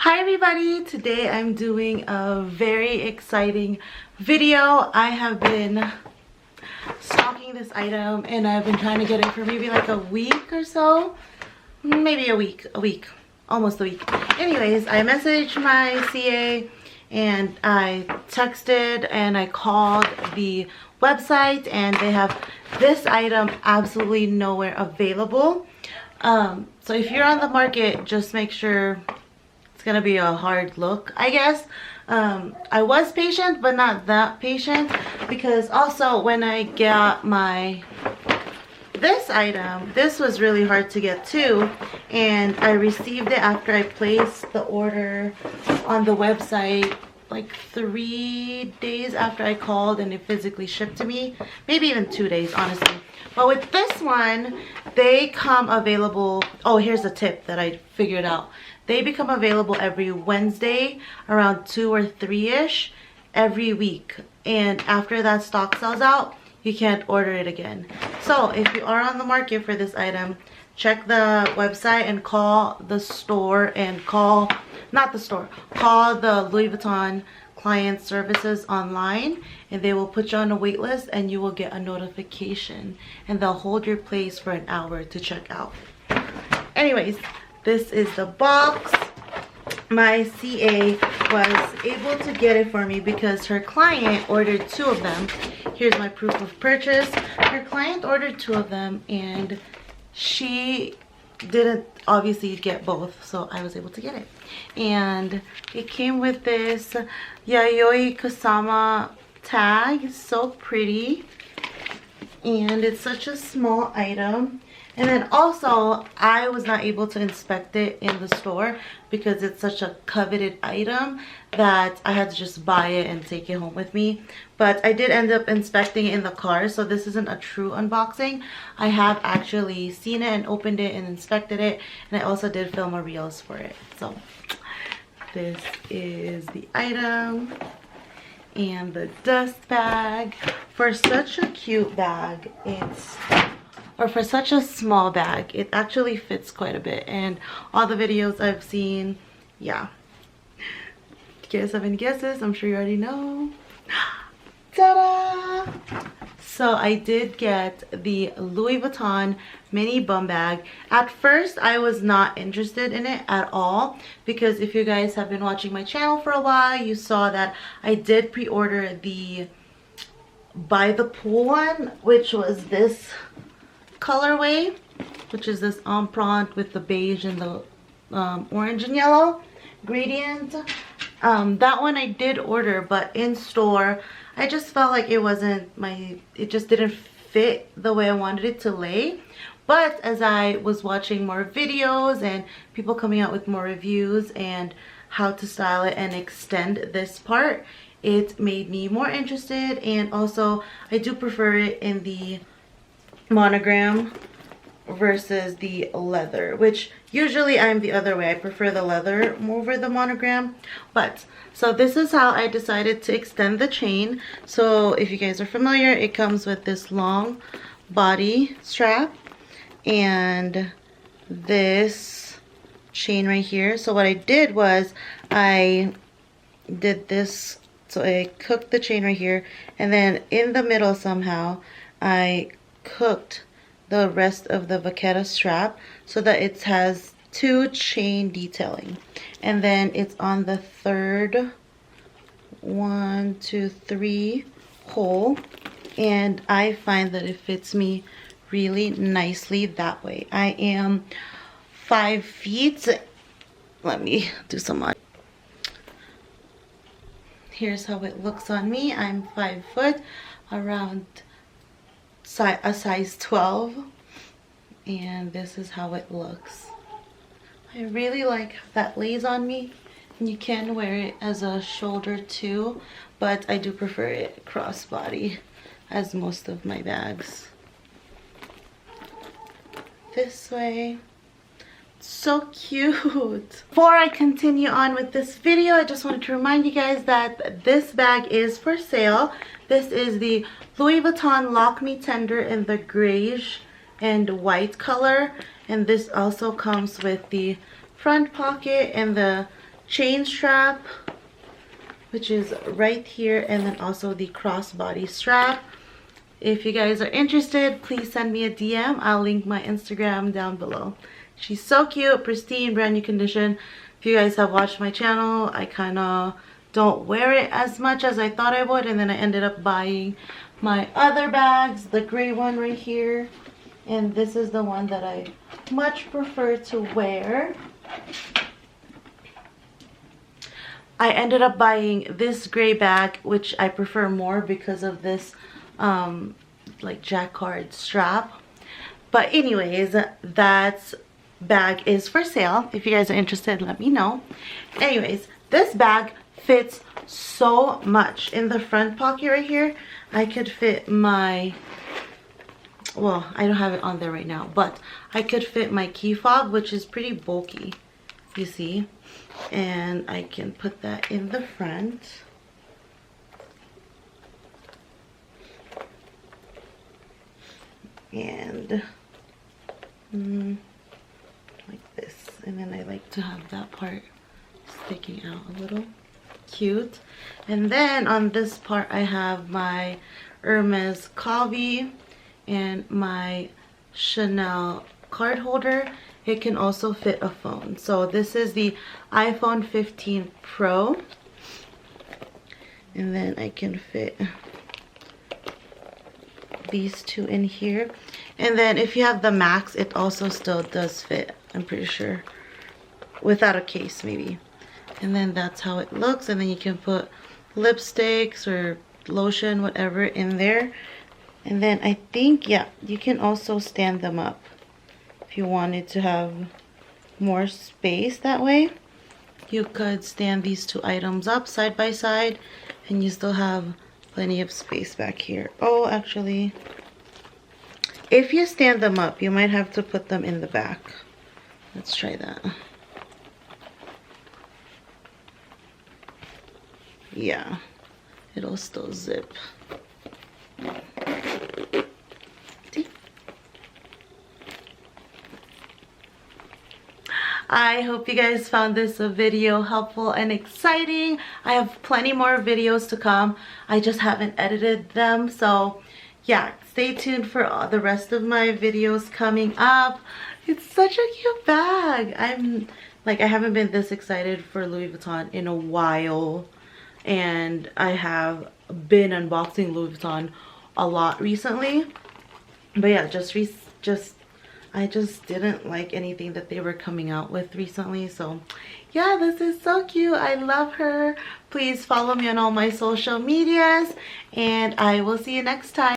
Hi everybody, today I'm doing a very exciting video. I have been stalking this item and I've been trying to get it for maybe like a week or so. Maybe a week, almost a week. Anyways, I messaged my CA and I texted and I called the website and they have this item absolutely nowhere available. So if you're on the market, just make sure gonna be a hard look, I guess. I was patient but not that patient, because also when I got this item, this was really hard to get too, and I received it after I placed the order on the website like 3 days after I called, and it physically shipped to me, maybe even 2 days honestly. But with this one, they come available. Oh, here's a tip that I figured out. They become available every Wednesday around 2 or 3ish every week, and after that stock sells out, you can't order it again. So if you are on the market for this item, check the website and call the store and call the Louis Vuitton client services online, and they will put you on a wait list and you will get a notification, and they'll hold your place for an hour to check out. Anyways, this is the box. My CA was able to get it for me because her client ordered 2 of them. Here's my proof of purchase. Her client ordered 2 of them and she didn't obviously get both, so I was able to get it. And it came with this Yayoi Kusama tag. It's so pretty, and it's such a small item. And then also, I was not able to inspect it in the store because it's such a coveted item that I had to just buy it and take it home with me. But I did end up inspecting it in the car, so this isn't a true unboxing. I have actually seen it and opened it and inspected it, and I also did film a reels for it. So this is the item and the dust bag. For such a cute bag, or for such a small bag, it actually fits quite a bit. And all the videos I've seen, yeah. Do you guys have any guesses? I'm sure you already know. Ta-da! So I did get the Louis Vuitton mini bum bag. At first, I was not interested in it at all, because if you guys have been watching my channel for a while, you saw that I did pre-order the By the Pool one, which was this colorway, which is this empreinte with the beige and the orange and yellow gradient. That one I did order, but in store I just felt like it just didn't fit the way I wanted it to lay. But as I was watching more videos and people coming out with more reviews and how to style it and extend this part, it made me more interested. And also I do prefer it in the monogram versus the leather, which usually I'm the other way. I prefer the leather over the monogram. But so this is how I decided to extend the chain. So if you guys are familiar, it comes with this long body strap and this chain right here. So what I did was I did this, so I cooked the chain right here, and then in the middle somehow I cooked the rest of the vaqueta strap so that it has 2 chain detailing, and then it's on the third 1, 2, 3 hole, and I find that it fits me really nicely that way. I am 5 feet. Let me do some on. Here's how it looks on me. I'm 5 foot, around a size 12, and this is how it looks. I really like how that lays on me, and you can wear it as a shoulder too, but I do prefer it crossbody as most of my bags. This way. So cute. Before I continue on with this video, I just wanted to remind you guys that this bag is for sale. This is the Louis Vuitton Lock Me Tender in the grayish and white color, and this also comes with the front pocket and the chain strap, which is right here, and then also the crossbody strap. If you guys are interested, please send me a DM. I'll link my Instagram down below. She's so cute, pristine, brand new condition. If you guys have watched my channel, I kind of don't wear it as much as I thought I would, and then I ended up buying my other bags, the gray one right here, and this is the one that I much prefer to wear. I ended up buying this gray bag, which I prefer more because of this like jacquard strap. But anyways, that bag is for sale. If you guys are interested, let me know. Anyways, this bag fits so much. In the front pocket right here, I could fit my, well, I don't have it on there right now, but I could fit my key fob, which is pretty bulky, you see, and I can put that in the front. And like this, and then I like to have that part sticking out a little. Cute. And then on this part I have my Hermes Calvi and my Chanel card holder. It can also fit a phone. So this is the iPhone 15 Pro, and then I can fit these two in here. And then if you have the Max, it also still does fit, I'm pretty sure, without a case maybe. And then that's how it looks, and then you can put lipsticks or lotion, whatever, in there. And then I think, yeah, you can also stand them up if you wanted to have more space that way. You could stand these two items up side by side, and you still have plenty of space back here. Oh, actually, if you stand them up, you might have to put them in the back. Let's try that. Yeah, it'll still zip. See? I hope you guys found this video helpful and exciting. I have plenty more videos to come. I just haven't edited them, so yeah, stay tuned for all the rest of my videos coming up. It's such a cute bag. I haven't been this excited for Louis Vuitton in a while, and I have been unboxing Louis Vuitton a lot recently. But yeah, I just didn't like anything that they were coming out with recently. So yeah, this is so cute. I love her. Please follow me on all my social medias, and I will see you next time.